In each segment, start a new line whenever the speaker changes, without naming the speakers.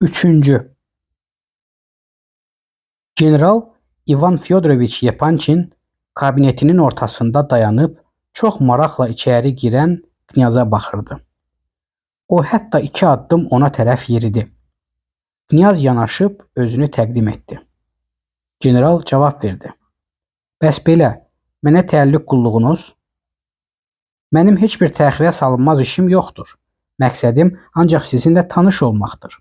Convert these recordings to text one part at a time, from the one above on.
Üçüncü. General İvan Fyodoroviç Yepançin kabinetinin ortasında dayanıb çox maraqla içəri girən knyaza baxırdı. O hətta 2 addım ona tərəf yeridi. Knyaz yanaşıb özünü təqdim etdi. General cavab verdi. Bəs belə, mənə təəlluq qulluğunuz? Mənim heç bir təxirə salınmaz işim yoxdur. Məqsədim ancaq sizinlə tanış olmaqdır.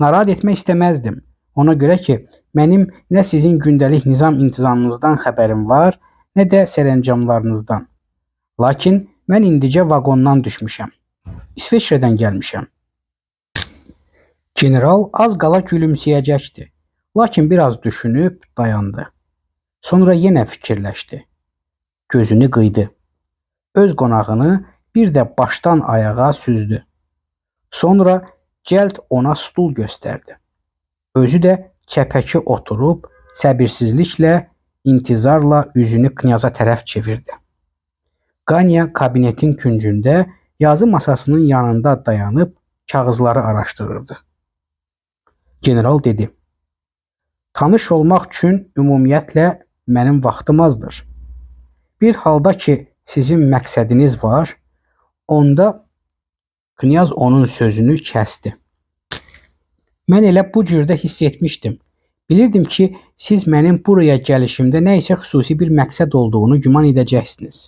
Narahat etmək istəməzdim. Ona görə ki, mənim nə sizin gündəlik nizam-intizamınızdan xəbərim var, nə də sərəncamlarınızdan. Lakin mən indicə vaqondan düşmüşəm. İsveçrədən gəlmişəm. General az qala gülümsəyəcəkdi. Lakin biraz düşünüb dayandı. Sonra yenə fikirləşdi. Gözünü qıydı. Öz qonağını bir də başdan ayağa süzdü. Sonra cəld ona stul göstərdi. Özü də çəpəki oturub səbirsizliklə, intizarla üzünü knyaza tərəf çevirdi. Qanya kabinetin küncündə yazı masasının yanında dayanıb kağızları araşdırırdı. General dedi. Tanış olmaq üçün ümumiyyətlə mənim vaxtım azdır. Bir halda ki sizin məqsədiniz var, onda knyaz onun sözünü kəsdi. Mən elə bu cürdə hiss etmişdim. Bilirdim ki, siz mənim buraya gəlişimdə nə isə xüsusi bir məqsəd olduğunu güman edəcəksiniz.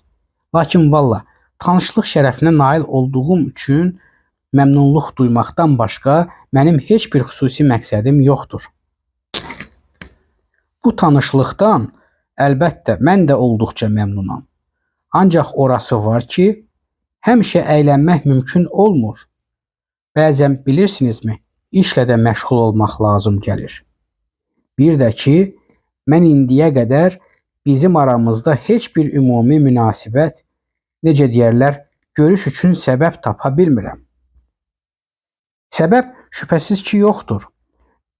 Lakin valla, tanışlıq şərəfinə nail olduğum üçün məmnunluq duymaqdan başqa mənim heç bir xüsusi məqsədim yoxdur. Bu tanışlıqdan əlbəttə mən də olduqca məmnunam. Ancaq orası var ki, həmişə əylənmək mümkün olmur. Bəzən bilirsinizmi, işlə də məşğul olmaq lazım gəlir. Bir də ki, mən indiyə qədər bizim aramızda heç bir ümumi münasibət, necə deyərlər, görüş üçün səbəb tapa bilmirəm. Səbəb şübhəsiz ki, yoxdur.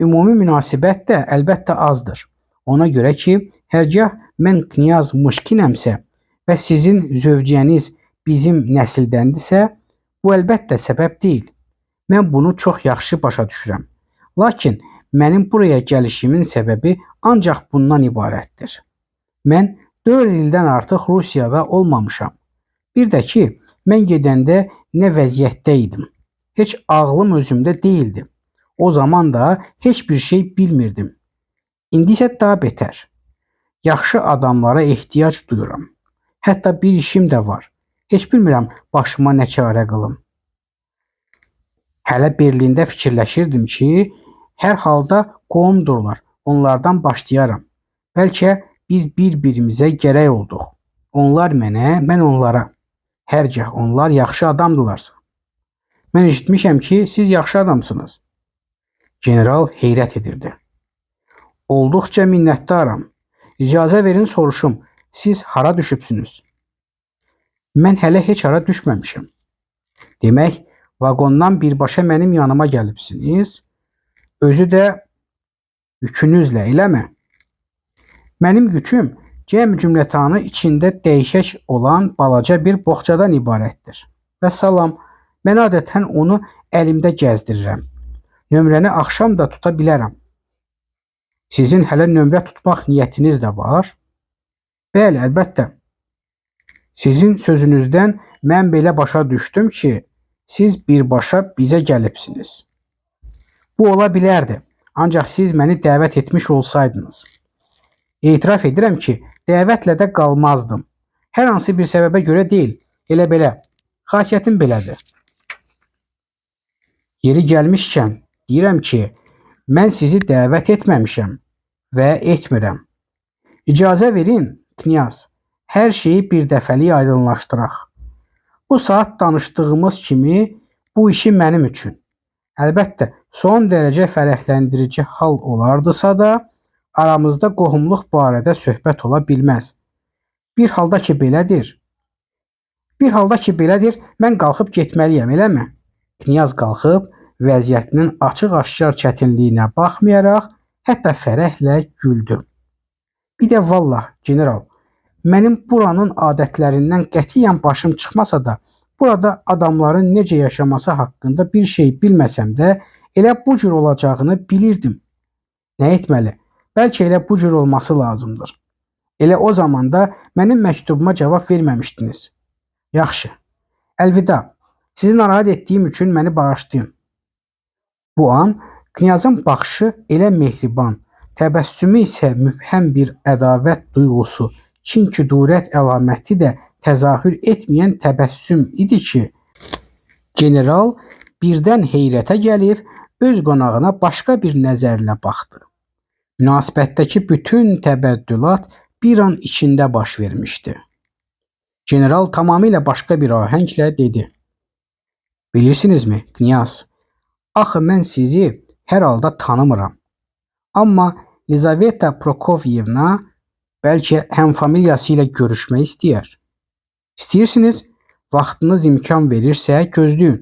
Ümumi münasibət də əlbəttə azdır. Ona görə ki, hərgah mən knyaz Mışkinəmsə və sizin zövciyəniz bizim nəsildəndirsə, bu əlbəttə səbəb deyil. Mən bunu çox yaxşı başa düşürəm. Lakin mənim buraya gəlişimin səbəbi ancaq bundan ibarətdir. Mən 4 ildən artıq Rusiyada olmamışam. Bir də ki, mən gedəndə nə vəziyyətdə idim. Heç ağlım özümdə değildi. O zaman da heç bir şey bilmirdim. İndi isə daha betər. Yaxşı adamlara ehtiyac duyuram. Hətta bir işim də var. Heç bilmirəm başıma nə çarə qılım. Hələ Berlində fikirləşirdim ki, hər halda qohumdurlar. Onlardan başlayaram. Bəlkə biz bir-birimizə gərək olduq. Onlar mənə, mən onlara. Hərgah onlar yaxşı adamdılarsa. Mən eşitmişəm ki, siz yaxşı adamsınız. General heyrət edirdi. Olduqca minnətdaram. İcazə verin soruşum, siz hara düşübsünüz? Mən hələ heç hara düşməmişəm. Demək, vaqondan birbaşa mənim yanıma gəlibsiniz. Özü də yükünüzlə, eləmi? Mənim yüküm cəm-cümlətanı içində dəyişək olan balaca bir boğçadan ibarətdir. Və salam, mən adətən onu əlimdə gəzdirirəm. Nömrəni axşam da tuta bilərəm. Sizin hələ nömrə tutmaq niyyətiniz də var? Bəli, əlbəttə. Sizin sözünüzdən mən belə başa düşdüm ki, siz birbaşa bizə gəlibsiniz. Bu ola bilərdi, ancaq siz məni dəvət etmiş olsaydınız. Etiraf edirəm ki, dəvətlə də qalmazdım. Hər hansı bir səbəbə görə deyil, elə belə. Xasiyyətim belədir. Yeri gəlmişkən, deyirəm ki, mən sizi dəvət etməmişəm və etmirəm. İcazə verin, knyaz, hər şeyi bir dəfəlik aydınlaşdıraq. Bu saat danışdığımız kimi bu işi mənim üçün. Əlbəttə, son dərəcə fərəhləndirici hal olardısa da, aramızda qohumluq barədə söhbət ola bilməz. Bir halda ki belədir, mən qalxıb getməliyəm, eləmi? Knyaz qalxıb, vəziyyətinin açıq-aşkar çətinliyinə baxmayaraq, hətta fərəhlə güldü. Bir də vallah, general, mənim buranın adətlərindən qətiyyən başım çıxmasa da, burada adamların necə yaşaması haqqında bir şey bilməsəm də, Elə bu cür olacağını bilirdim. Nə etməli? Bəlkə elə bu cür olması lazımdır. Elə o zaman da mənim məktubuma cavab verməmişdiniz. Yaxşı. Əlvida. Sizi narahat etdiyim üçün məni bağışlayın. Bu an knyazın baxışı elə mehriban, təbəssümü isə mübhəm bir ədavət duyğusu, kin-küdurət əlaməti də təzahür etməyən təbəssüm idi ki, general birdən heyrətə gəlib öz qonağına başqa bir nəzərlə baxdı. Münasibətdəki bütün təbəddülat bir an içində baş vermişdi. General tamamilə başqa bir ahənglə dedi. Bilirsinizmi, knyaz? Axı mən sizi hər halda tanımıram. Amma Lizaveta Prokofievna bəlkə həm familiyası ilə görüşmək istəyər. İstəyirsiniz, vaxtınız imkan verirsə gözləyin.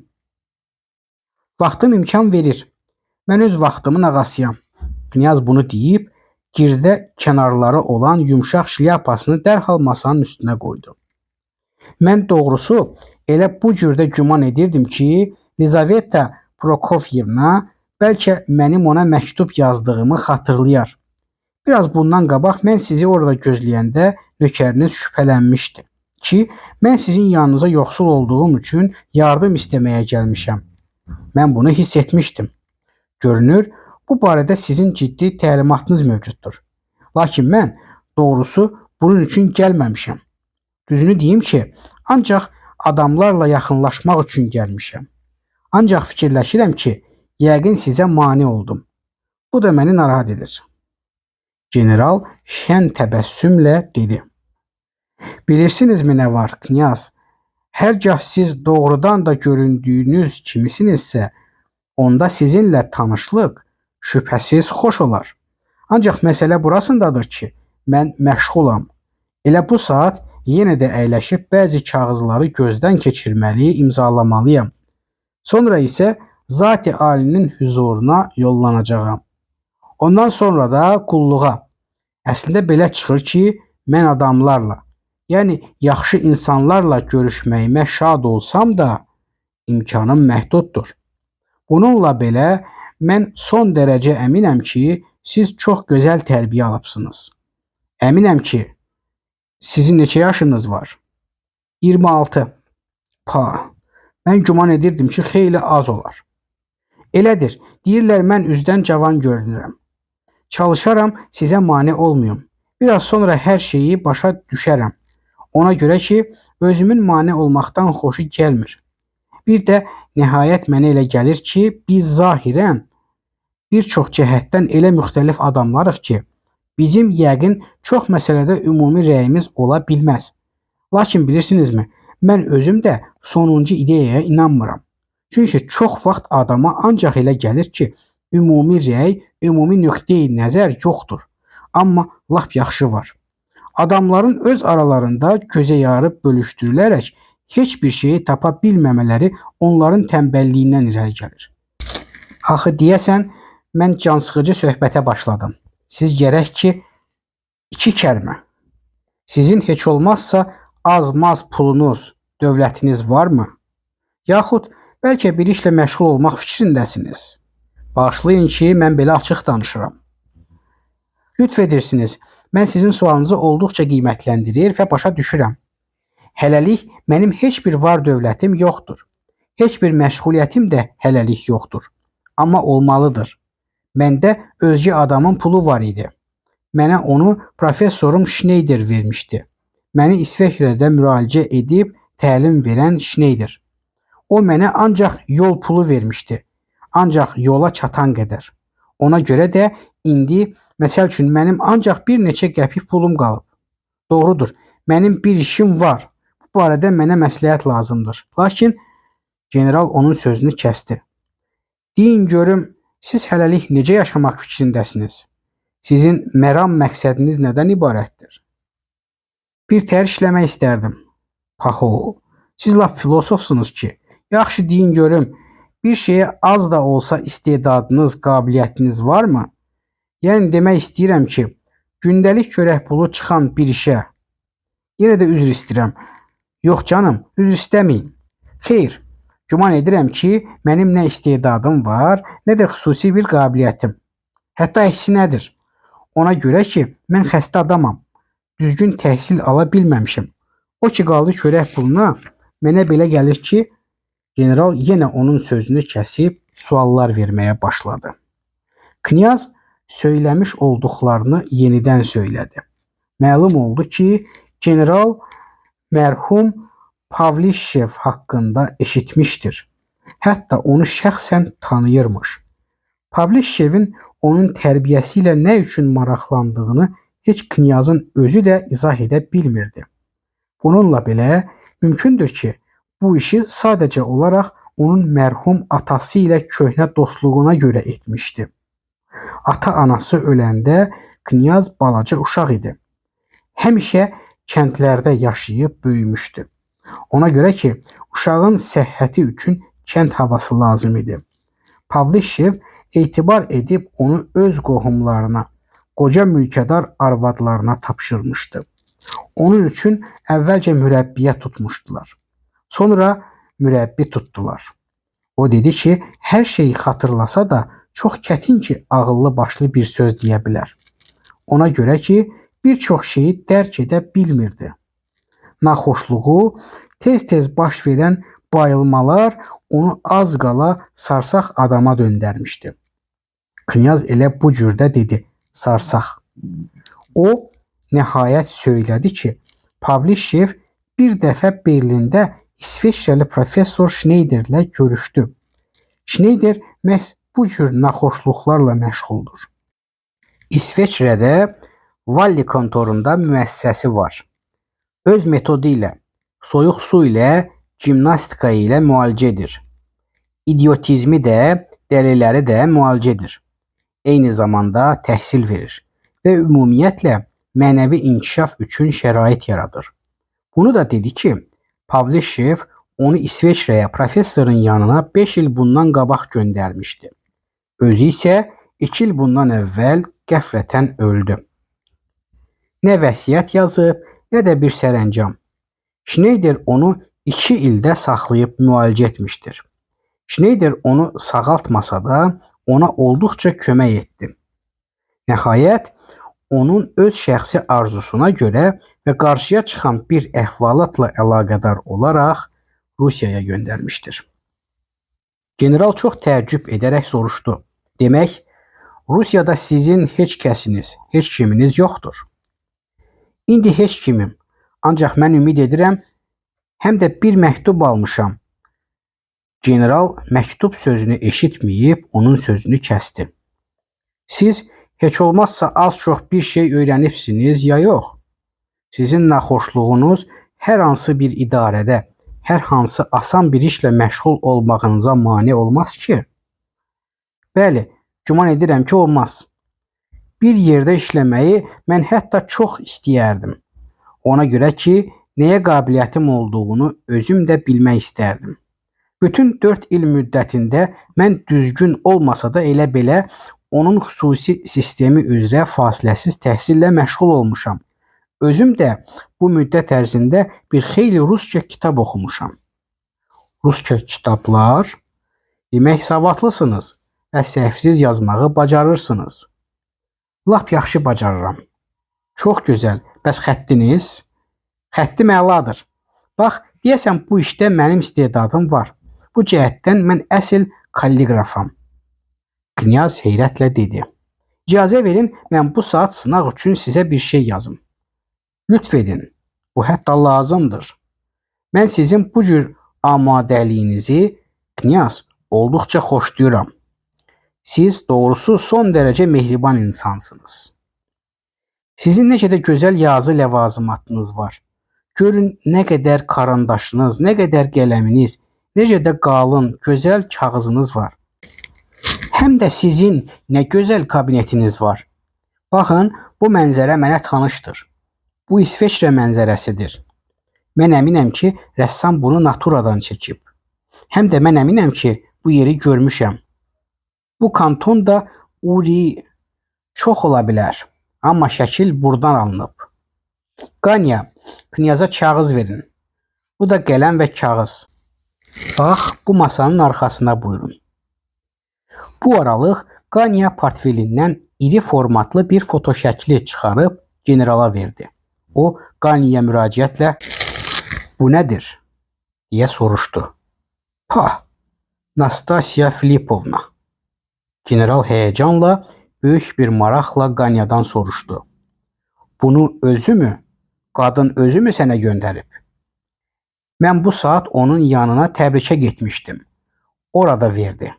Vaxtım imkan verir. Mən öz vaxtımın ağasıyam. Knyaz bunu deyib, girdə kənarları olan yumşaq şlyapasını dərhal masanın üstünə qoydu. Mən doğrusu elə bu cürdə güman edirdim ki, Lizaveta Prokofievna bəlkə mənim ona məktub yazdığımı xatırlayar. Biraz bundan qabaq mən sizi orada gözləyəndə nökəriniz şübhələnmişdi ki, mən sizin yanınıza yoxsul olduğum üçün yardım istəməyə gəlmişəm. Mən bunu hiss etmişdim. Görünür, bu barədə sizin ciddi təlimatınız mövcuddur. Lakin mən doğrusu bunun üçün gəlməmişəm. Düzünü deyim ki, ancaq adamlarla yaxınlaşmaq üçün gəlmişəm. Ancaq fikirləşirəm ki, yəqin sizə mane oldum. Bu da məni narahat edir. General şən təbəssümlə dedi. Bilirsinizmi nə var, knyaz? Hərgah siz doğrudan da göründüyünüz kimisinizsə, onda sizinlə tanışlıq şübhəsiz xoş olar. Ancaq məsələ burasındadır ki, mən məşğulam. Elə bu saat yenə də əyləşib bəzi kağızları gözdən keçirməli, imzalamalıyam. Sonra isə Zati Alinin huzuruna yollanacağam. Ondan sonra da qulluğa. Əslində belə çıxır ki, mən adamlarla, yəni yaxşı insanlarla görüşməyimə şad olsam da, imkanım məhduddur. Bununla belə, mən son dərəcə əminəm ki, siz çox gözəl tərbiyə alıbsınız. Əminəm ki, sizin neçə yaşınız var? 26. Mən güman edirdim ki, xeyli az olar. Elədir, deyirlər mən üzdən cavan görünürəm. Çalışaram sizə mane olmayım. Biraz sonra hər şeyi başa düşərəm. Ona görə ki, özümün mane olmaqdan xoşu gəlmir. Bir də nəhayət mənə elə gəlir ki, biz zahirən bir çox cəhətdən elə müxtəlif adamlarıq ki, bizim yəqin çox məsələdə ümumi rəyimiz ola bilməz. Lakin bilirsinizmi, mən özüm də sonuncu ideyaya inanmıram. Çünki çox vaxt adama ancaq elə gəlir ki, ümumi rəy, ümumi nöqteyi nəzər yoxdur. Amma lap yaxşı var. Adamların öz aralarında gözə yarıb bölüşdürülərək heç bir şeyi tapa bilməmələri onların tənbəlliyindən irəli gəlir. Axı deyəsən, mən cansıxıcı söhbətə başladım. Siz gərək ki, 2 kəlmə. Sizin heç olmazsa az-maz pulunuz, dövlətiniz varmı? Yaxud bəlkə bir işlə məşğul olmaq fikrindəsiniz. Bağışlayın ki, mən belə açıq danışıram. Lütf edirsiniz, mən sizin sualınızı olduqca qiymətləndirir və başa düşürəm. Hələlik mənim heç bir var dövlətim yoxdur. Heç bir məşğuliyyətim də hələlik yoxdur. Amma olmalıdır. Məndə özgə adamın pulu var idi. Mənə onu professorum Schneider vermişdi. Məni İsveçrədə müalicə edib təlim verən Schneider. O mənə ancaq yol pulu vermişdi. Ancaq yola çatan qədər. Ona görə də indi, məsəl üçün, mənim ancaq bir neçə qəpik pulum qalıb. Doğrudur, mənim bir işim var. Bu barədə mənə məsləhət lazımdır. Lakin general onun sözünü kəsdi. Deyin görüm, siz hələlik necə yaşamaq fikrindəsiniz? Sizin məram məqsədiniz nədən ibarətdir? Bir tər işləmək istərdim. Siz lap filosofsunuz ki. Yaxşı deyin görüm, bir şeyə az da olsa istedadınız, qabiliyyətiniz varmı? Yəni demək istəyirəm ki, gündəlik çörək pulu çıxan bir işə. Yenə də üzr istəyirəm. Yox canım, üzr istəməyin. Xeyr, Güman edirəm ki, mənim nə istedadım var, nə də xüsusi bir qabiliyyətim. Hətta əksinədir. Ona görə ki, mən xəstə adamam. Düzgün təhsil ala bilməmişəm. O ki qaldı çörək puluna, mənə belə gəlir ki, general yenə onun sözünü kəsib suallar verməyə başladı. Knyaz söyləmiş olduqlarını yenidən söylədi. Məlum oldu ki, general mərhum Pavlişev haqqında eşitmişdir. Hətta onu şəxsən tanıyırmış. Pavlişevin onun tərbiyəsi ilə nə üçün maraqlandığını heç knyazın özü də izah edə bilmirdi. Bununla belə mümkündür ki, bu işi sadəcə olaraq onun mərhum atası ilə köhnə dostluğuna görə etmişdi. Ata-anası öləndə knyaz balaca uşaq idi. Həmişə kəndlərdə yaşayıb böyümüşdü. Ona görə ki, uşağın səhhəti üçün kənd havası lazım idi. Pavlişev etibar edib onu öz qohumlarına, qoca mülkədar arvadlarına tapşırmışdı. Onun üçün əvvəlcə mürəbbiyə tutmuşdular. Sonra mürəbbi tutdular. O dedi ki, hər şeyi xatırlasa da çox çətin ki, ağıllı başlı bir söz deyə bilər. Ona görə ki, bir çox şeyi dərk edə bilmirdi. Naxoşluğu, tez-tez baş verən bayılmalar onu az qala sarsaq adama döndərmişdi. Knyaz elə bu cürdə dedi, sarsaq. O, nəhayət söylədi ki, Pavlişev bir dəfə Berlində İsveçrəli professor Schneiderlə görüşdü. Schneider məhz bu cür naxoşluqlarla məşğuldur. İsveçrədə Valli kontorunda müəssisəsi var. Öz metodu ilə, soyuq su ilə, gimnastika ilə müalicə edir. İdiotizmi də, dəliləri də müalicə edir. Eyni zamanda təhsil verir və ümumiyyətlə mənəvi inkişaf üçün şərait yaradır. Bunu da dedi ki, Pavlişev onu İsveçrəyə professorun yanına 5 il bundan qabaq göndərmişdi. Özü isə 2 il bundan əvvəl qəflətən öldü. Nə vəsiyyət yazıb, nə də bir sərəncam. Schneider onu 2 ildə saxlayıb müalicə etmişdir. Schneider onu sağaltmasa da ona olduqca kömək etdi. Nəhayət, onun öz şəxsi arzusuna görə və qarşıya çıxan bir əhvalatla əlaqədar olaraq Rusiyaya göndərmişdir. General çox təəccüb edərək soruşdu. Demək, Rusiyada sizin heç kəsiniz, heç kiminiz yoxdur. İndi heç kimim, ancaq mən ümid edirəm, həm də bir məktub almışam. General məktub sözünü eşitməyib onun sözünü kəsdi. Siz heç olmazsa az-çox bir şey öyrənibsiniz ya yox? Sizin naxoşluğunuz hər hansı bir idarədə, hər hansı asan bir işlə məşğul olmağınıza mane olmaz ki? Bəli, güman edirəm ki, olmaz. Bir yerdə işləməyi mən hətta çox istəyərdim. Ona görə ki, nəyə qabiliyyətim olduğunu özüm də bilmək istərdim. Bütün 4 il müddətində mən düzgün olmasa da elə-belə onun xüsusi sistemi üzrə fasiləsiz təhsillə məşğul olmuşam. Özüm də bu müddət ərzində bir xeyli rusca kitab oxumuşam. Rusca kitablar? Demək savadlısınız və səhvsiz yazmağı bacarırsınız. Lap yaxşı bacarıram. Çox gözəl. Bəs xəttiniz? Xəttim əladır. Bax, deyəsən bu işdə mənim istedadım var. Bu cəhətdən mən əsl kalliqrafam. Knyaz heyrətlə dedi. İcazə verin, mən bu saat sınaq üçün sizə bir şey yazım. Lütf edin, bu hətta lazımdır. Mən sizin bu cür amadəliyinizi, Knyaz, olduqca xoşlayıram. Siz doğrusu son dərəcə mehriban insansınız. Sizin necə də gözəl yazı ləvazimatınız var. Görün nə qədər karandaşınız, nə qədər qələminiz, necə də qalın, gözəl kağızınız var. Həm də sizin nə gözəl kabinetiniz var. Baxın, bu mənzərə mənə tanışdır. Bu İsveçrə mənzərəsidir. Mən əminəm ki, rəssam bunu naturadan çəkib. Həm də mən əminəm ki, bu yeri görmüşəm. Bu kanton da Uri çox ola bilər, amma şəkil buradan alınıb. Qanya, knyaza kağız verin. Bu da qələm və kağız. Bax, bu masanın arxasına buyurun. Bu aralıq Qanya portfelindən iri formatlı bir fotoşəkli çıxarıb generala verdi. O, Qanyaya müraciətlə "Bu nədir?" deyə soruşdu. "Pah, Nastasya Filipovna." General həyəcanla, böyük bir maraqla Qanyadan soruşdu. "Bunu özümü, qadın özümü sənə göndərib?" "Mən bu saat onun yanına təbrikə getmişdim. Orada verdi.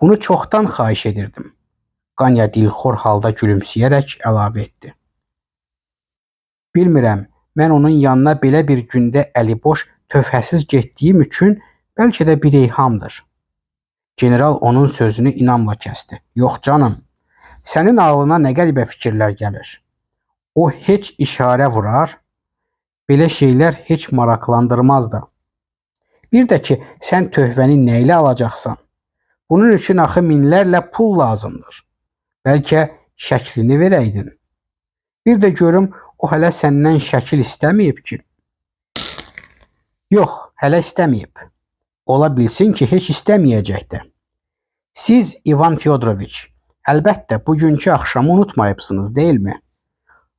Bunu çoxdan xahiş edirdim." Qanya dilxor halda gülümsəyərək əlavə etdi. "Bilmirəm, mən onun yanına belə bir gündə əliboş, tövhəsiz getdiyim üçün bəlkə də bir eyhamdır." General onun sözünü inamla kəsdi. "Yox canım, sənin ağlına nə qəribə fikirlər gəlir. O heç işarə vurar, belə şeylər heç maraqlandırmaz da. Bir də ki, sən töhvəni nə ilə alacaqsan? Bunun üçün axı minlərlə pul lazımdır. Bəlkə şəklini verəydin. Bir də görüm, o hələ səndən şəkil istəməyib ki." "Yox, hələ istəməyib. Ola bilsin ki, heç istəməyəcək də. Siz, İvan Fyodoroviç, əlbəttə bugünkü axşamı unutmayıbsınız, deyilmi?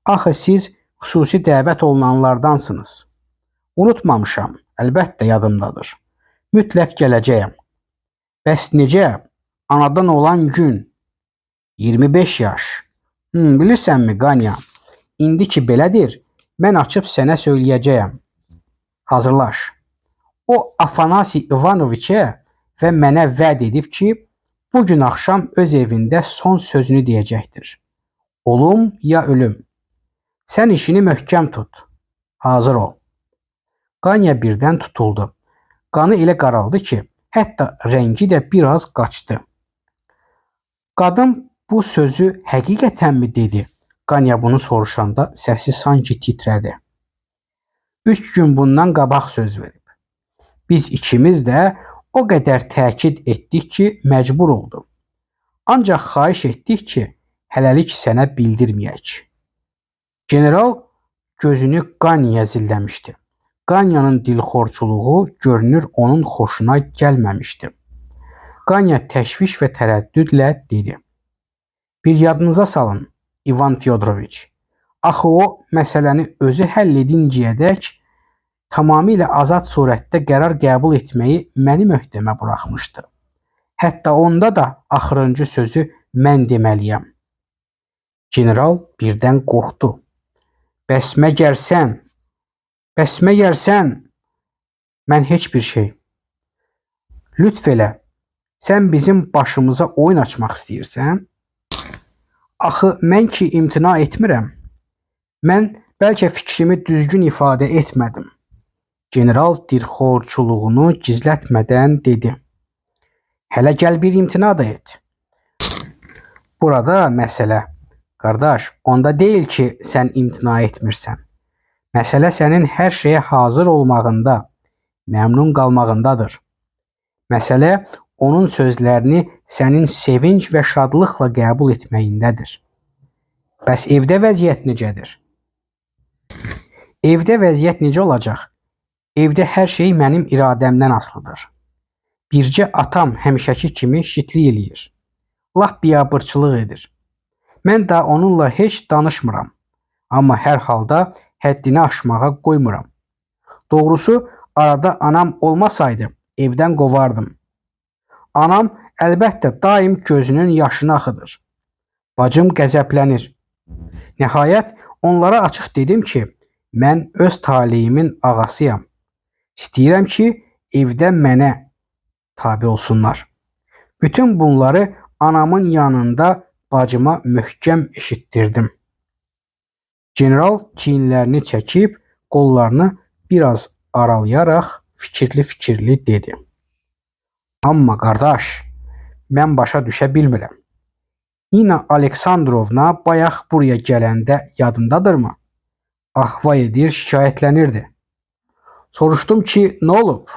Axı siz xüsusi dəvət olunanlardansınız." "Unutmamışam, əlbəttə yadımdadır. Mütləq gələcəyəm." "Bəs necə? Anadan olan gün? 25 yaş. Bilirsənmi Qanya, indi ki belədir, mən açıb sənə söyləyəcəyəm. Hazırlaş. O Afanasi İvanoviçə və mənə vəd edib ki, bugün axşam öz evində son sözünü deyəcəkdir. Olum ya ölüm. Sən işini möhkəm tut. Hazır ol." Qanya birdən tutuldu. Qanı elə qaraldı ki, hətta rəngi də biraz qaçdı. "Qadın bu sözü həqiqətənmi dedi?" Qanya bunu soruşanda səsi sanki titrədi. 3 gün bundan qabaq söz verib. Biz ikimiz də o qədər təkid etdik ki, məcbur oldu. Ancaq xahiş etdik ki, hələlik sənə bildirməyək." General gözünü Qanyaya zilləmişdi. Qanyanın dilxorçuluğu görünür onun xoşuna gəlməmişdi. Qanya təşviş və tərəddüdlə dedi. "Bir yadınıza salın, İvan Fyodoroviç. Axı o məsələni özü həll edincəyədək tamamilə azad surətdə qərar qəbul etməyi mənim öhdəmə buraxmışdı. Hətta onda da axırıncı sözü mən deməliyəm." General birdən qorxdu. Bəs məgər mən heç bir şey. Lütf elə, sən bizim başımıza oyun açmaq istəyirsən? Axı mən ki imtina etmirəm. Mən bəlkə fikrimi düzgün ifadə etmədim. General dilxorçuluğunu gizlətmədən dedi. "Hələ gəl bir imtina da et." "Burada məsələ, qardaş, onda deyil ki, sən imtina etmirsən. Məsələ sənin hər şeyə hazır olmağında, məmnun qalmağındadır. Məsələ onun sözlərini sənin sevinç və şadlıqla qəbul etməyindədir. Bəs evdə vəziyyət necədir?" "Evdə vəziyyət necə olacaq? Evdə hər şey mənim iradəmdən asılıdır. Bircə atam həmişəki kimi şitlik eləyir. Lap biabırçılıq edir. Mən də onunla heç danışmıram. Amma hər halda həddini aşmağa qoymuram. Doğrusu, arada anam olmasaydı evdən qovardım. Anam əlbəttə daim gözünün yaşını axıdır. Bacım qəzəblənir. Nəhayət onlara açıq dedim ki, mən öz taleyimin ağasıyam. İstəyirəm ki, evdə mənə tabe olsunlar. Bütün bunları anamın yanında bacıma möhkəm eşitdirdim." General çiyinlərini çəkib, qollarını biraz aralayaraq fikirli-fikirli dedi. "Amma qardaş, mən başa düşə bilmirəm. Nina Aleksandrovna bayaq buraya gələndə yadındadırmı? Ahva edir, şikayətlənirdi. Soruşdum ki, nə olub?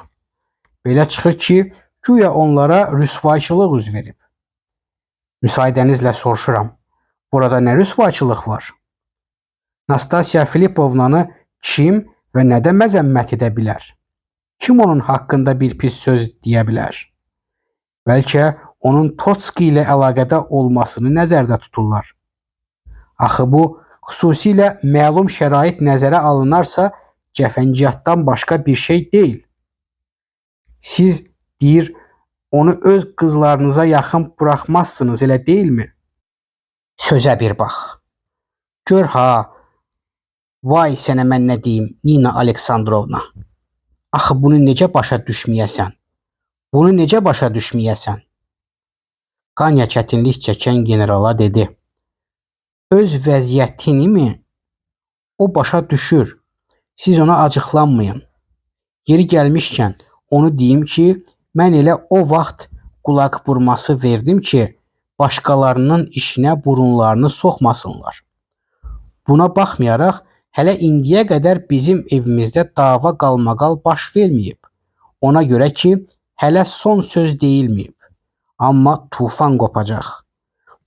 Belə çıxır ki, güya onlara rüsvayçılıq üz verib. Müsaadənizlə soruşuram, burada nə rüsvayçılıq var? Nastasya Filipovnanı kim və nədə məzəmmət edə bilər? Kim onun haqqında bir pis söz deyə bilər? Bəlkə onun Totski ilə əlaqədə olmasını nəzərdə tuturlar. Axı bu xüsusilə məlum şərait nəzərə alınarsa cəfəngiyatdan başqa bir şey deyil. Siz deyir onu öz qızlarınıza yaxın buraxmazsınız, elə deyilmi? Sözə bir bax. Gör ha, vay sənə mən nə deyim, Nina Aleksandrovna. Axı bunu necə başa düşməyəsən? Bunu necə başa düşməyəsən? Qanya çətinlik çəkən generala dedi. Öz vəziyyətini mi? O başa düşür. Siz ona acıqlanmayın. Yeri gəlmişkən onu deyim ki, mən elə o vaxt qulaq burması verdim ki, başqalarının işinə burunlarını soxmasınlar. Buna baxmayaraq, hələ indiyə qədər bizim evimizdə dava qalmaqal baş verməyib. Ona görə ki, hələ son söz deyilməyib. Amma tufan qopacaq.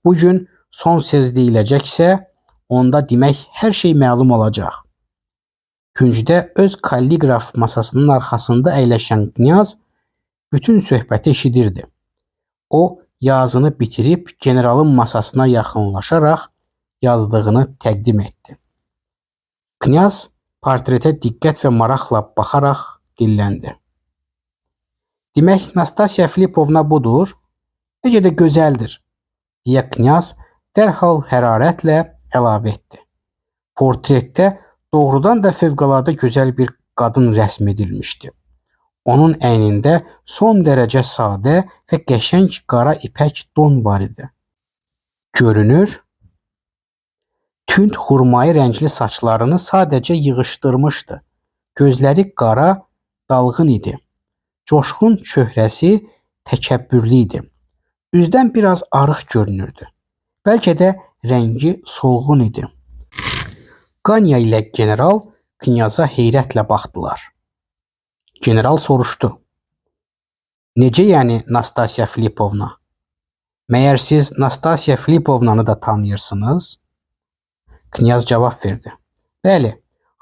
Bugün son söz deyiləcəksə, onda demək hər şey məlum olacaq. Küncdə öz kalliqraf masasının arxasında əyləşən knyaz bütün söhbəti eşidirdi. O, yazını bitirib generalın masasına yaxınlaşaraq yazdığını təqdim etdi. Knyaz portretə diqqət və maraqla baxaraq dilləndi. Demək, Nastasya Filipovna budur, necə də gözəldir, deyə knyaz dərhal hərarətlə əlavə etdi. Portretdə doğrudan da fövqəladə gözəl bir qadın rəsm edilmişdi. Onun əynində son dərəcə sadə və qəşəng qara ipək don var idi. Görünür, tünd xurmayı rəngli saçlarını sadəcə yığışdırmışdı. Gözləri qara, dalğın idi. Coşqun çöhrəsi təkəbbürlü idi. Üzdən biraz arıq görünürdü. Bəlkə də rəngi solğun idi. Qanya ilə general knyaza heyrətlə baxdılar. General soruşdu. Necə yəni Nastasya Filipovna? Məyər siz Nastasya Filipovnanı da tanıyırsınız? Knyaz cavab verdi. Bəli,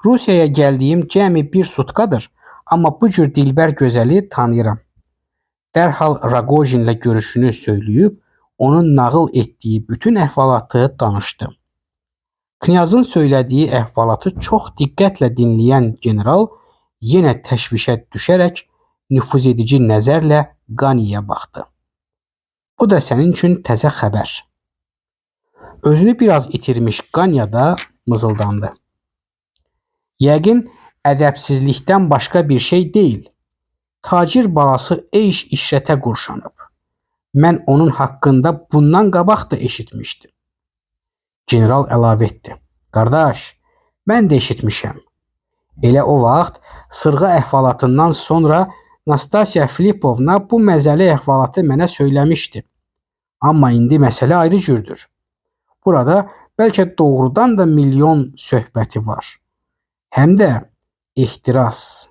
Rusiyaya gəldiyim cəmi bir sutkadır, amma bu cür dilbər gözəli tanıyıram. Dərhal Ragojinlə görüşünü söyləyib, onun nağıl etdiyi bütün əhvalatı danışdı. Knyazın söylədiyi əhvalatı çox diqqətlə dinləyən general yenə təşvişə düşərək nüfuz edici nəzərlə Qanyaya baxdı. Bu da sənin üçün təzə xəbər. Özünü biraz itirmiş Qanya da mızıldandı. Yəqin ədəbsizlikdən başqa bir şey deyil. Tacir balası eyş-işrətə qurşanıb. Mən onun haqqında bundan qabaq da eşitmişdim. General əlavə etdi. Qardaş, mən də eşitmişəm. Elə o vaxt sırğa əhvalatından sonra Nastasya Filipovna bu məzəli əhvalatı mənə söyləmişdi. Amma indi məsələ ayrı cürdür. Burada bəlkə doğrudan da milyon söhbəti var. Həm də ehtiras.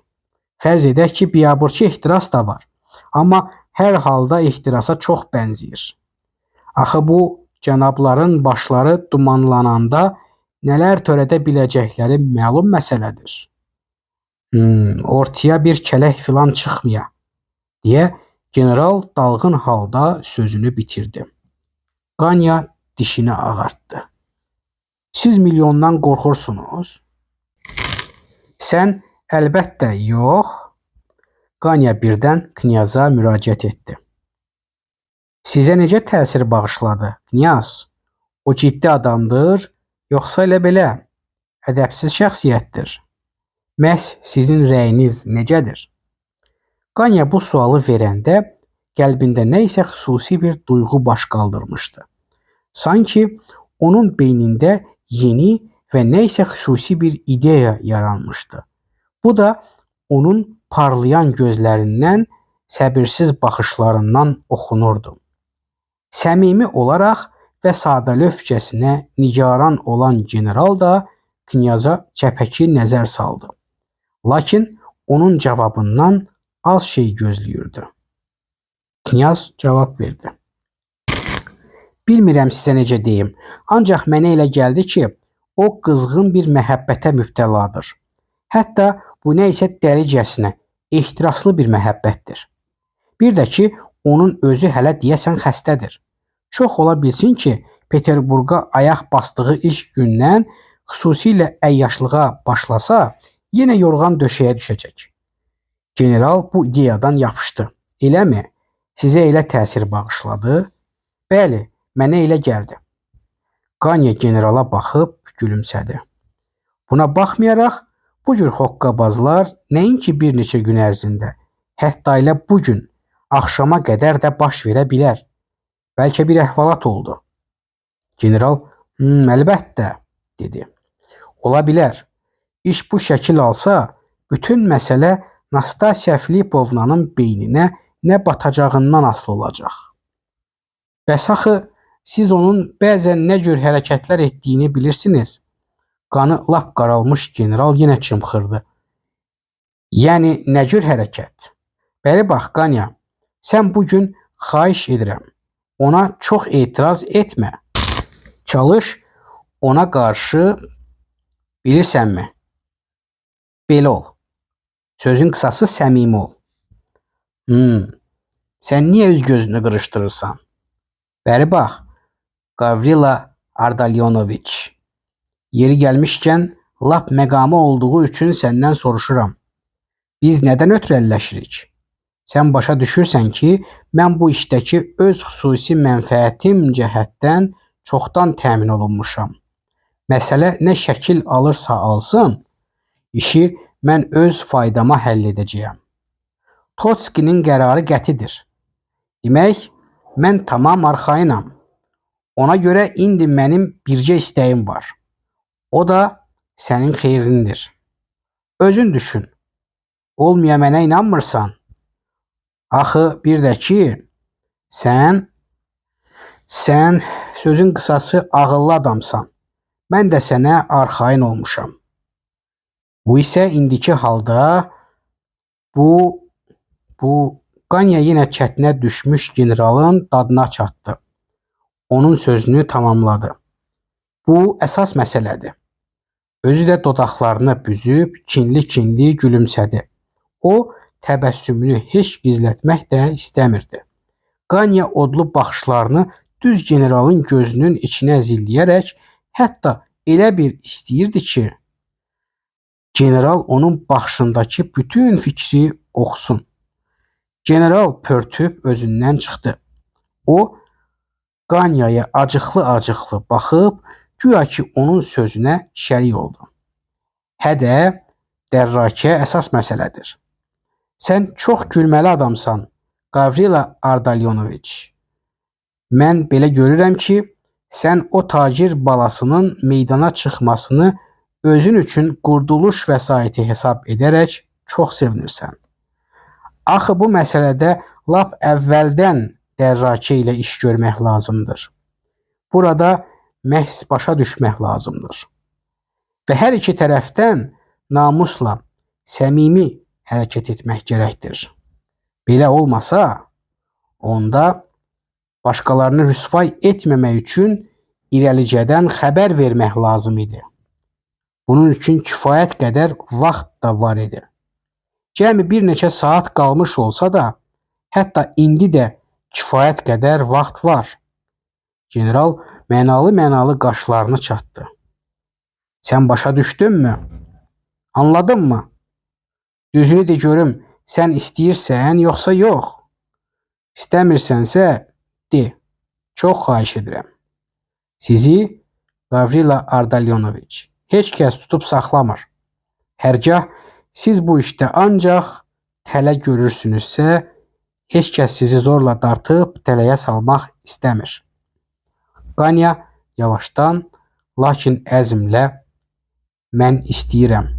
Fərz edək ki, biabırçı ehtiras da var. Amma hər halda ehtirasa çox bənzəyir. Axı bu cənabların başları dumanlananda nələr törədə biləcəkləri məlum məsələdir. Ortaya bir kələk filan çıxmaya, deyə general dalğın halda sözünü bitirdi. Qanya dişini ağartdı. Siz milyondan qorxursunuz? Sən əlbəttə yox. Qanya birdən knyaza müraciət etdi. Sizə necə təsir bağışladı, knyaz? O ciddi adamdır, yoxsa elə belə ədəbsiz şəxsiyyətdir? Məhz sizin rəyiniz necədir? Qanya bu sualı verəndə qəlbində nə isə xüsusi bir duyğu baş qaldırmışdı. Sanki onun beynində yeni və nə isə xüsusi bir ideya yaranmışdı. Bu da onun parlayan gözlərindən, səbirsiz baxışlarından oxunurdu. Səmimi olaraq və sadəlövhcəsinə nigaran olan general da knyaza çəpəki nəzər saldı. Lakin onun cavabından az şey gözləyirdi. Knyaz cavab verdi. Bilmirəm sizə necə deyim, ancaq mənə elə gəldi ki, o qızğın bir məhəbbətə mübtəladır. Hətta bu nə isə dəlicəsinə, ehtiraslı bir məhəbbətdir. Bir də ki, onun özü hələ deyəsən xəstədir. Çox ola bilsin ki, Peterburqa ayaq basdığı ilk gündən xüsusilə əyyaşlığa başlasa, yenə yorğan döşəyə düşəcək. General bu ideyadan yapışdı. Eləmi? Sizə elə təsir bağışladı? Bəli, mənə elə gəldi. Qanya generala baxıb gülümsədi. Buna baxmayaraq, bu cür hoqqabazlar nəinki bir neçə gün ərzində, hətta elə bugün axşama qədər də baş verə bilər. Bəlkə bir əhvalat oldu. General, əlbəttə, dedi. Ola bilər. İş bu şəkil alsa, bütün məsələ Nastasya Filipovnanın beyninə nə batacağından asılı olacaq. Bəs axı, siz onun bəzən nə cür hərəkətlər etdiyini bilirsiniz. Qanı lap qaralmış general yenə çımxırdı. Yəni, nə cür hərəkət? Bəli bax, Qanya, sən bugün xahiş edirəm. Ona çox etiraz etmə. Çalış, ona qarşı bilirsənmi? Belə ol. Sözün qısası səmimi ol. Sən niyə üz gözünü qırışdırırsan? Bəri bax, Gavrila Ardalyonoviç. Yeri gəlmişkən, lap məqamı olduğu üçün səndən soruşuram. Biz nədən ötürü əlləşirik? Sən başa düşürsən ki, mən bu işdəki öz xüsusi mənfəətim cəhətdən çoxdan təmin olunmuşam. Məsələ nə şəkil alırsa alsın, işi mən öz faydama həll edəcəyəm. Trotskinin qərarı qətidir. Demək, mən tamam arxayınam. Ona görə indi mənim bircə istəyim var. O da sənin xeyrindir. Özün düşün. Olmaya mənə inanmırsan. Axı bir də ki, sən sözün qısası ağıllı adamsan. Mən də sənə arxayın olmuşam. Bu isə indiki halda bu Qanya yenə çətinə düşmüş generalın dadına çatdı. Onun sözünü tamamladı. Bu əsas məsələdir. Özü də dodaqlarını büzüb kinli-kinli gülümsədi. O təbəssümünü heç gizlətmək də istəmirdi. Qanya odlu baxışlarını düz generalın gözünün içinə zilləyərək hətta elə bir istəyirdi ki, general onun baxışındakı bütün fikri oxusun. General pörtüb özündən çıxdı. O, Qanyaya acıqlı-acıqlı baxıb, güya ki onun sözünə şərik oldu. Hədə, dərrakə əsas məsələdir. Sən çox gülməli adamsan, Gavrila Ardalyonoviç. Mən belə görürəm ki, sən o tacir balasının meydana çıxmasını özün üçün qurtuluş vəsaiti hesab edərək çox sevinirsən. Axı bu məsələdə lap əvvəldən dərrakə ilə iş görmək lazımdır. Burada məhz başa düşmək lazımdır. Və hər iki tərəfdən namusla, səmimi hərəkət etmək gərəkdir. Belə olmasa, onda başqalarını rüsvay etməmək üçün irəlicədən xəbər vermək lazım idi. Bunun üçün kifayət qədər vaxt da var idi. Cəmi bir neçə saat qalmış olsa da, hətta indi də kifayət qədər vaxt var. General mənalı-mənalı qaşlarını çatdı. Sən başa düşdünmü? Anladınmı? Düzünü de görüm, sən istəyirsən, yoxsa yox? İstəmirsənsə, de. Çox xahiş edirəm. Sizi, Gavrila Ardalyonoviç, heç kəs tutub saxlamır. Hərgah siz bu işdə ancaq tələ görürsünüzsə, heç kəs sizi zorla dartıb tələyə salmaq istəmir. Qanya yavaşdan, lakin əzmlə mən istəyirəm,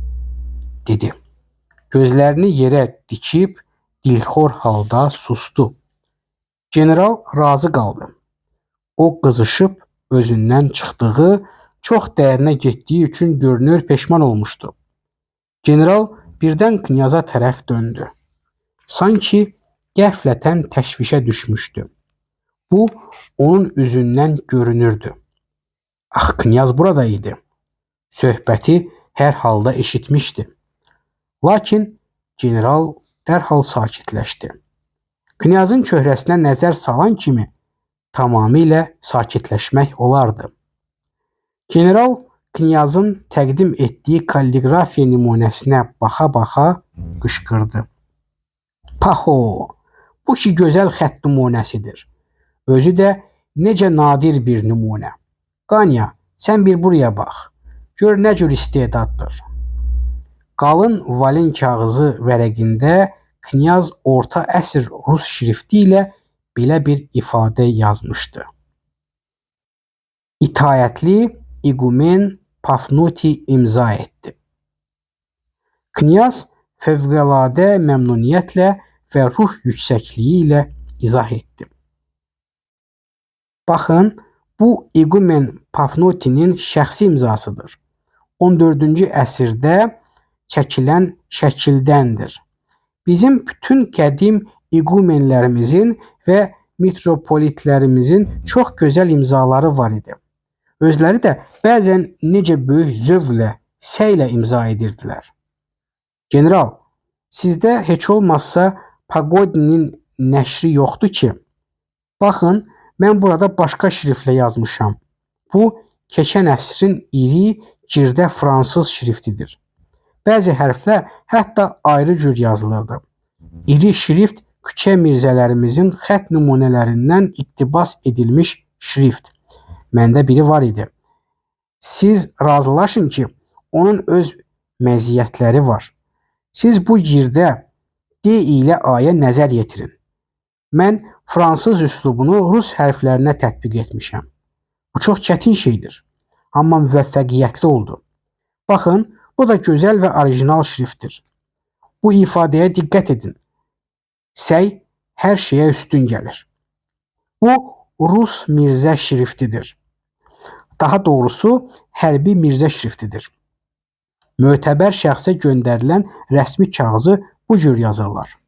dedi. Gözlərini yerə dikib, dilxor halda sustu. General razı qaldı. O qızışıb özündən çıxdığı, çox dərinə getdiyi üçün görünür peşman olmuşdu. General birdən knyaza tərəf döndü. Sanki qəflətən təşvişə düşmüşdü. Bu, onun üzündən görünürdü. Ax, knyaz burada idi. Söhbəti hər halda eşitmişdi. Lakin general dərhal sakitləşdi. Knyazın çöhrəsinə nəzər salan kimi tamamilə sakitləşmək olardı. General knyazın təqdim etdiyi kalligrafiya nümunəsinə baxa-baxa qışqırdı. Paho, bu ki gözəl xətt nümunəsidir. Özü də necə nadir bir nümunə. Qanya, sən bir buraya bax. Gör nə cür istedaddır. Qalın valen kağızı vərəqində knyaz orta əsr rus şrifti ilə belə bir ifadə yazmışdı. İtaətli igumen Pafnuti imza etdi. Knyaz fövqəladə məmnuniyyətlə və ruh yüksəkliyi ilə izah etdi. Baxın, bu igumen Pafnutinin şəxsi imzasıdır. 14-cü əsrdə çəkilən şəkildəndir. Bizim bütün qədim igumenlərimizin və metropolitlərimizin çox gözəl imzaları var idi. Özləri də bəzən necə böyük zövqlə, səylə imza edirdilər. General, sizdə heç olmazsa Pagodinin nəşri yoxdur ki? Baxın, mən burada başqa şriftlə yazmışam. Bu, keçən əsrin iri, girdə fransız şriftidir. Bəzi hərflər hətta ayrı cür yazılırdı. İri şrift küçə mirzələrimizin xətt nümunələrindən iqtibas edilmiş şrift. Məndə biri var idi. Siz razılaşın ki, onun öz məziyyətləri var. Siz bu girdə D ilə A-ya nəzər yetirin. Mən fransız üslubunu rus hərflərinə tətbiq etmişəm. Bu çox çətin şeydir. Amma müvəffəqiyyətli oldu. Baxın, bu da gözəl və orijinal şriftdir. Bu ifadəyə diqqət edin. Səy hər şeyə üstün gəlir. Bu, Rus mirzə şriftidir. Daha doğrusu, hərbi mirzə şriftidir. Mötəbər şəxsə göndərilən rəsmi kağızı bu cür yazırlar.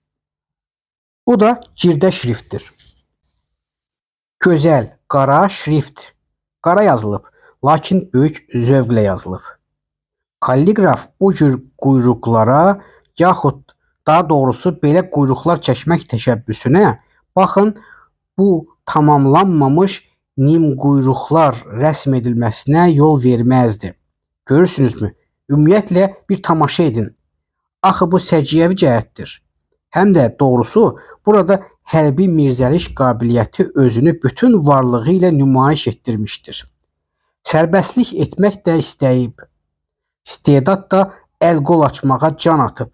Bu da girdə şriftdir. Gözəl, qara şrift. Qara yazılıb, lakin böyük zövqlə yazılıb. Kalligraf bu cür quyruqlara, yaxud daha doğrusu belə quyruqlar çəkmək təşəbbüsünə, baxın, bu tamamlanmamış nim quyruqlar rəsm edilməsinə yol verməzdi. Görürsünüzmü? Ümumiyyətlə bir tamaşa edin. Axı bu səciyyəvi cəhətdir. Həm də doğrusu burada hərbi mirzəliş qabiliyyəti özünü bütün varlığı ilə nümayiş etdirmişdir. Sərbəstlik etmək də istəyib. İstedad da əl-qol açmağa can atıb.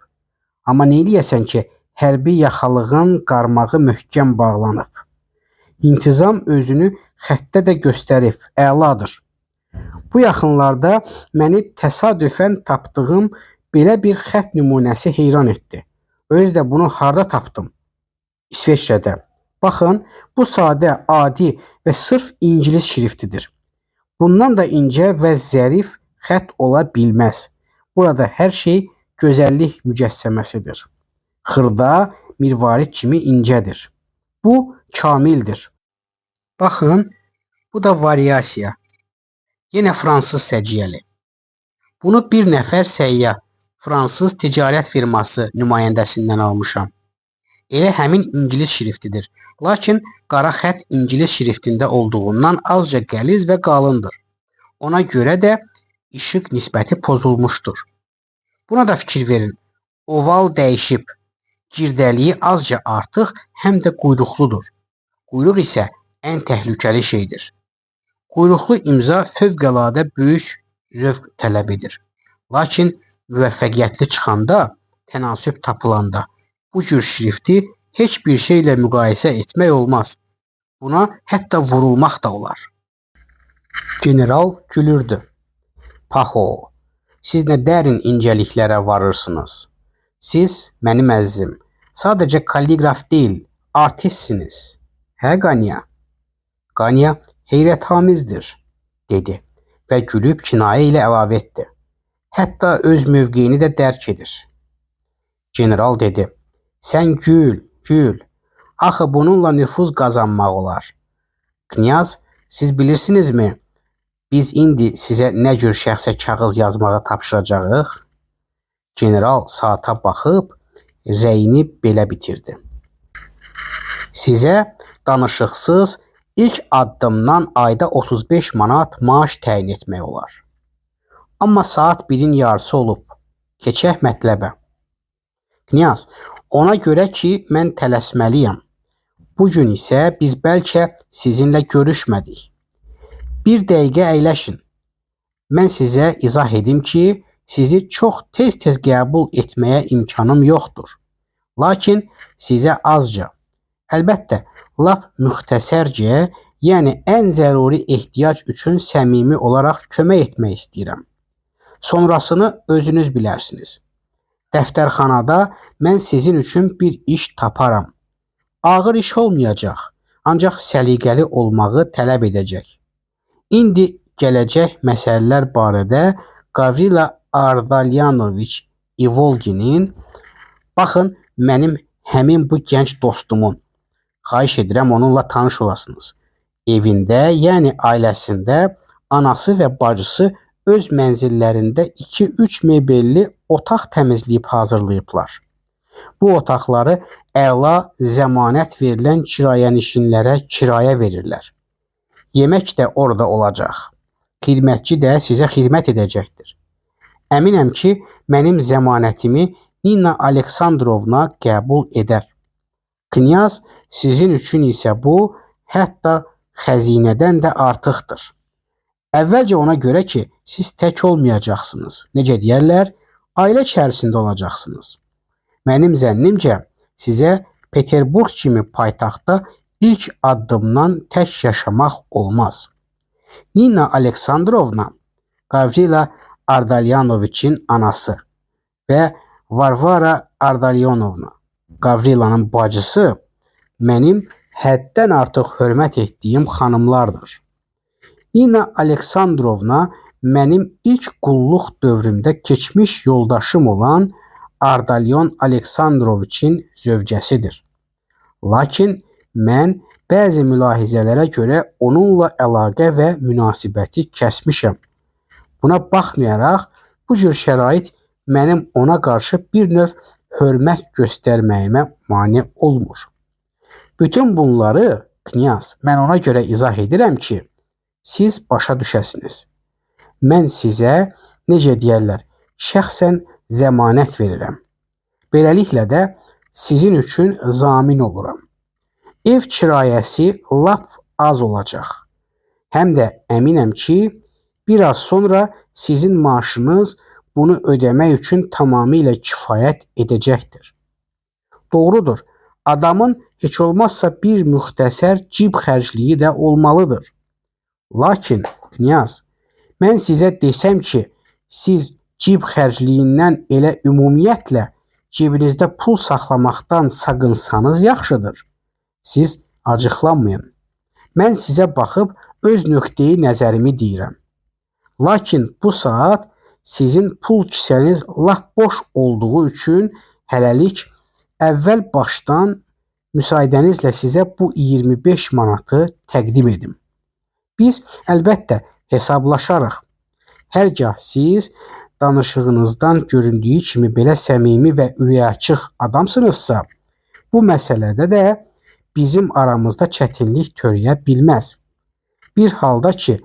Amma neyləyəsən ki, hərbi yaxalığın qarmağı möhkəm bağlanıb. İntizam özünü xəttdə də göstərib, əladır. Bu yaxınlarda məni təsadüfən tapdığım belə bir xətt nümunəsi heyran etdi. Özü də bunu harda tapdım? İsveçrədə. Baxın, bu sadə, adi və sırf ingilis şriftidir. Bundan da incə və zərif xətt ola bilməz. Burada hər şey gözəllik mücəssəməsidir. Xırda, mirvarid kimi incədir. Bu, kamildir. Baxın, bu da variasiya. Yenə fransız səciyyəli. Bunu bir nəfər səyyah, fransız ticarət firması nümayəndəsindən almışam. Elə həmin ingilis şriftidir. Lakin qara xətt ingilis şriftində olduğundan azca qəliz və qalındır. Ona görə də işıq nisbəti pozulmuşdur. Buna da fikir verin. Oval dəyişib. Girdəliyi azca artıq, həm də quyruqludur. Quyruq isə ən təhlükəli şeydir. Quyruqlu imza fövqəladə böyük zövq tələb edir. Lakin müvəffəqiyyətli çıxanda, tənasüb tapılanda bu cür şrifti heç bir şeylə müqayisə etmək olmaz. Buna hətta vurulmaq da olar. General gülürdü. Paho, siz nə dərin incəliklərə varırsınız. Siz, mənim əzizim, sadəcə kalligraf deyil, artistsiniz. Hə, Qanya? Qanya heyrəthamizdir, dedi və gülüb kinayə ilə əlavə etdi. Hətta öz mövqeyini də dərk edir. General dedi, sən gül, gül. Axı bununla nüfuz qazanmaq olar. Knyaz, siz bilirsinizmi, biz indi sizə nə cür şəxsə kağız yazmağı tapşıracağıq? General saata baxıb, rəyini belə bitirdi. Sizə danışıqsız ilk addımdan ayda 35 manat maaş təyin etmək olar. Amma saat 1-in yarısı olub. Keçək mətləbə. Knyaz, ona görə ki, mən tələsməliyəm. Bugün isə biz bəlkə sizinlə görüşmədik. Bir dəqiqə əyləşin. Mən sizə izah edim ki, sizi çox tez-tez qəbul etməyə imkanım yoxdur. Lakin sizə azca, əlbəttə, lap müxtəsərcə, yəni ən zəruri ehtiyac üçün səmimi olaraq kömək etmək istəyirəm. Sonrasını özünüz bilərsiniz. Dəftərxanada mən sizin üçün bir iş taparam. Ağır iş olmayacaq, ancaq səliqəli olmağı tələb edəcək. İndi gələcək məsələlər barədə Gavrila Ardalyanoviç İvolginin, baxın, mənim həmin bu gənc dostumun, xahiş edirəm onunla tanış olasınız. Evində, yəni ailəsində anası və bacısı öz mənzillərində 2-3 mebelli otaq təmizləyib hazırlayıblar. Bu otaqları əla zəmanət verilən kirayənişinlərə kirayə verirlər. Yemək də orada olacaq. Xidmətçi də sizə xidmət edəcəkdir. Əminəm ki, mənim zəmanətimi Nina Aleksandrovna qəbul edər. Knyaz, sizin üçün isə bu, hətta xəzinədən də artıqdır. Əvvəlcə ona görə ki, siz tək olmayacaqsınız. Necə deyərlər, ailə içərisində olacaqsınız. Mənim zənnimcə, sizə Peterburq kimi paytaxtda ilk addımdan tək yaşamaq olmaz. Nina Aleksandrovna, Gavrila Ardalyanoviçin anası və Varvara Ardalyonovna, Gavrilanın bacısı, mənim həddən artıq hörmət etdiyim xanımlardır. Nina Aleksandrovna mənim ilk qulluq dövrümdə keçmiş yoldaşım olan Ardalyon Aleksandroviçin zövcəsidir. Lakin mən bəzi mülahizələrə görə onunla əlaqə və münasibəti kəsmişəm. Buna baxmayaraq, bu cür şərait mənim ona qarşı bir növ hörmət göstərməyimə mane olmur. Bütün bunları, Knyaz, mən ona görə izah edirəm ki, siz başa düşəsiniz. Mən sizə, necə deyərlər, şəxsən zəmanət verirəm. Beləliklə də sizin üçün zamin oluram. Ev kirayəsi lap az olacaq. Həm də əminəm ki, biraz sonra sizin maaşınız bunu ödəmək üçün tamamilə kifayət edəcəkdir. Doğrudur, adamın heç olmazsa bir müxtəsər cib xərcliyi də olmalıdır. Lakin, Knyaz, mən sizə desəm ki, siz cib xərcliyindən elə ümumiyyətlə cibinizdə pul saxlamaqdan saqınsanız yaxşıdır. Siz acıqlanmayın. Mən sizə baxıb öz nöqteyi nəzərimi deyirəm. Lakin bu saat sizin pul kisəniz lap boş olduğu üçün hələlik əvvəl başdan müsaadənizlə sizə bu 25 manatı təqdim edim. Biz əlbəttə hesablaşarıq. Hərgah siz danışığınızdan göründüyü kimi belə səmimi və ürəkaçıq adamsınızsa, bu məsələdə də bizim aramızda çətinlik törəyə bilməz. Bir halda ki,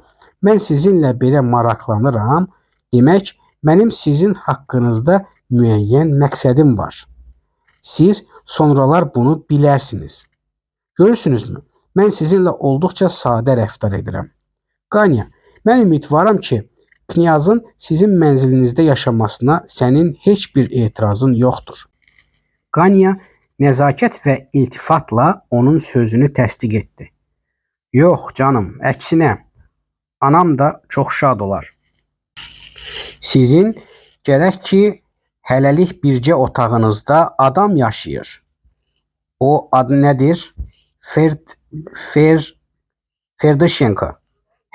mən sizinlə belə maraqlanıram, demək, mənim sizin haqqınızda müəyyən məqsədim var. Siz sonralar bunu bilərsiniz. Görürsünüzmü? Mən sizinlə olduqca sadə rəftar edirəm. Qanya, mən ümidvaram ki, Knyazın sizin mənzilinizdə yaşamasına sənin heç bir etirazın yoxdur. Qanya nəzakət və iltifatla onun sözünü təsdiq etdi. Yox canım, əksinə, anam da çox şad olar. Sizin gərək ki, hələlik bircə otağınızda adam yaşayır. O adı nədir? Ferdishenko.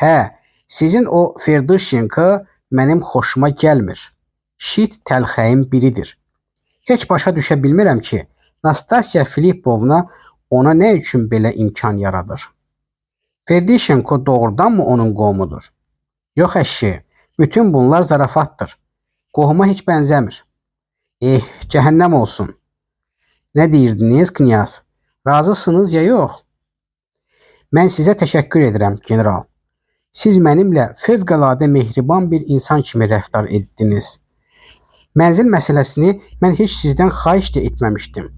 Hə, sizin o Ferdishenko mənim xoşuma gəlmir. Şit təlxəyin biridir. Heç başa düşə bilmirəm ki, Nastasya Filipovna ona nə üçün belə imkan yaradır. Ferdishenko doğrudanmı onun qohumudur? Yox əşi, bütün bunlar zarafatdır. Qohuma heç bənzəmir. Cəhənnəm olsun. Nə deyirdiniz, knyaz? Razısınız ya yox? Mən sizə təşəkkür edirəm, general. Siz mənimlə fövqəladə mehriban bir insan kimi rəftar etdiniz. Mənzil məsələsini mən heç sizdən xahiş də etməmişdim.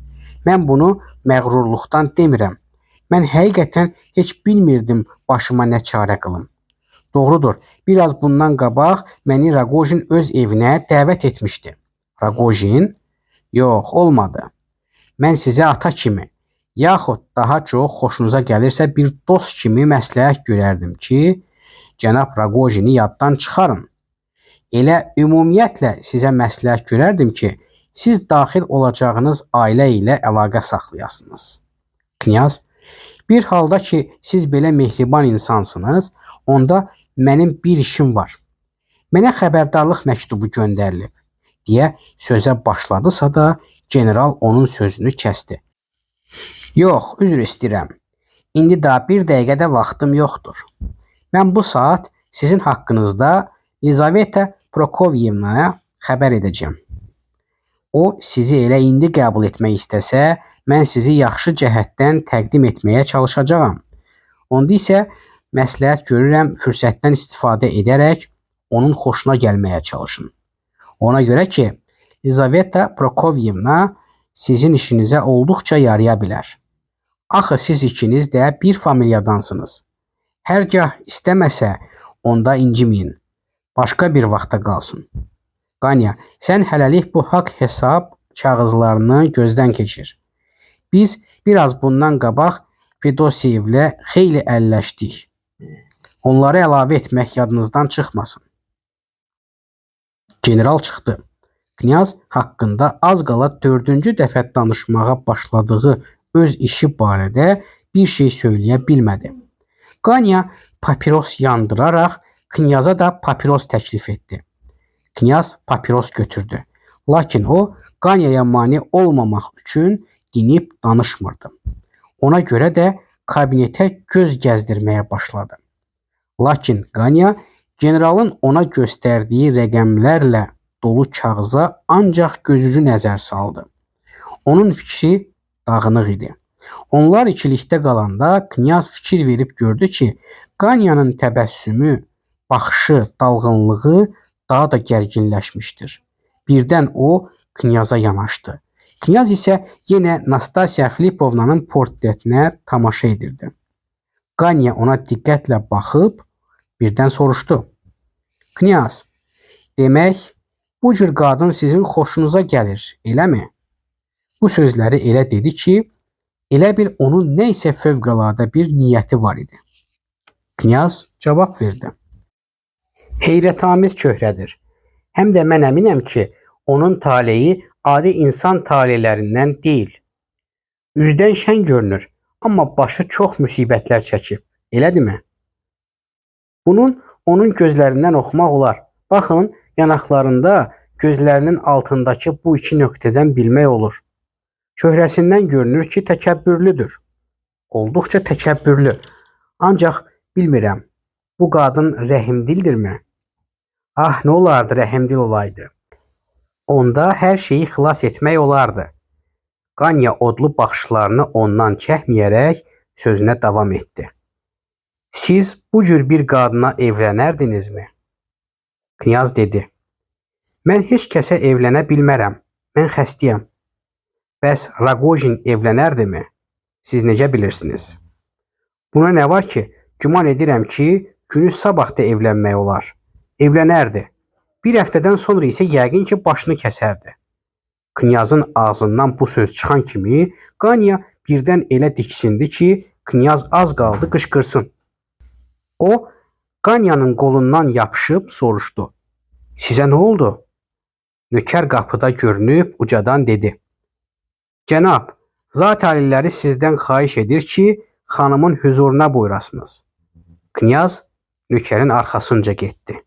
Mən bunu məğrurluqdan demirəm. Mən həqiqətən heç bilmirdim başıma nə çarə qılım. Doğrudur, biraz bundan qabaq məni Raqojin öz evinə dəvət etmişdi. Raqojin? Yox, olmadı. Mən sizə ata kimi, yaxud daha çox xoşunuza gəlirsə bir dost kimi məsləhət görərdim ki, cənab Raqojini yaddan çıxarın. Elə ümumiyyətlə sizə məsləhət görərdim ki, siz daxil olacağınız ailə ilə əlaqə saxlayasınız. Knyaz, bir halda ki, siz belə mehriban insansınız, onda mənim bir işim var. Mənə xəbərdarlıq məktubu göndərilib, deyə sözə başladısa da, general onun sözünü kəsdi. Yox, üzr istəyirəm. İndi daha bir dəqiqədə vaxtım yoxdur. Mən bu saat sizin haqqınızda Lizaveta Prokovyevnaya xəbər edəcəm. O, sizi elə indi qəbul etmək istəsə, mən sizi yaxşı cəhətdən təqdim etməyə çalışacağam. Onda isə məsləhət görürəm fürsətdən istifadə edərək onun xoşuna gəlməyə çalışın. Ona görə ki, Lizaveta Prokovyevna sizin işinizə olduqca yaraya bilər. Axı siz ikiniz də bir familiyadansınız. Hərgah istəməsə, onda inciməyin. Başqa bir vaxta qalsın. Qanya, sən hələlik bu haqq hesab kağızlarını gözdən keçir. Biz biraz bundan qabaq Fedosiyevlə xeyli əlləşdik. Onları əlavə etmək yadınızdan çıxmasın. General çıxdı. Knyaz haqqında az qala 4-cü dəfə danışmağa başladığı öz işi barədə bir şey söyləyə bilmədi. Qanya papiros yandıraraq knyaza da papiros təklif etdi. Knyaz papiros götürdü. Lakin o, Qanyaya mane olmamaq üçün dinib danışmırdı. Ona görə də kabinetə göz gəzdirməyə başladı. Lakin Qanya generalın ona göstərdiyi rəqəmlərlə dolu kağıza ancaq gözücü nəzər saldı. Onun fikri dağınıq idi. Onlar ikilikdə qalanda knyaz fikir verib gördü ki, Qanyanın təbəssümü, baxışı, dalğınlığı daha da gərginləşmişdir. Birdən o knyaza yanaşdı. Knyaz isə yenə Nastasiya Filipovnanın portretinə tamaşa edirdi. Qanya ona diqqətlə baxıb birdən soruşdu. Knyaz, demək, bu cür qadın sizin xoşunuza gəlir, eləmi? Bu sözləri elə dedi ki, elə bil onun nə isə fövqəladə bir niyyəti var idi. Knyaz cavab verdi. Heyrətamiz çöhrədir. Həm də mən əminəm ki, onun taleyi adi insan taleylərindən deyil. Üzdən şən görünür, amma başı çox müsibətlər çəkib, elədirmi? Bunun onun gözlərindən oxumaq olar. Baxın, yanaqlarında gözlərinin altındakı bu iki nöqtədən bilmək olur. Çöhrəsindən görünür ki, təkəbbürlüdür. Olduqca təkəbbürlü. Ancaq bilmirəm, bu qadın rəhimdildirmi? Ah, nə olardı rəhimdil olaydı. Onda hər şeyi xilas etmək olardı. Qanya odlu baxışlarını ondan çəkməyərək sözünə davam etdi. Siz bu cür bir qadına evlənərdinizmi? Knyaz dedi. Mən heç kəsə evlənə bilmərəm. Mən xəstəyəm. Bəs Raqojin evlənərdimi? Siz necə bilirsiniz? Buna nə var ki, güman edirəm ki, günü sabah da evlənmək olar. Evlənərdi. Bir həftədən sonra isə yəqin ki, başını kəsərdi. Knyazın ağzından bu söz çıxan kimi Qanya birdən elə diksindi ki, Knyaz az qaldı qışqırsın. O, Qanyanın qolundan yapışıb soruşdu. Sizə nə oldu? Nökər qapıda görünüb ucadan dedi. Cənab, zat aliləri sizdən xahiş edir ki, xanımın huzuruna buyurasınız. Knyaz nökərin arxasınca getdi.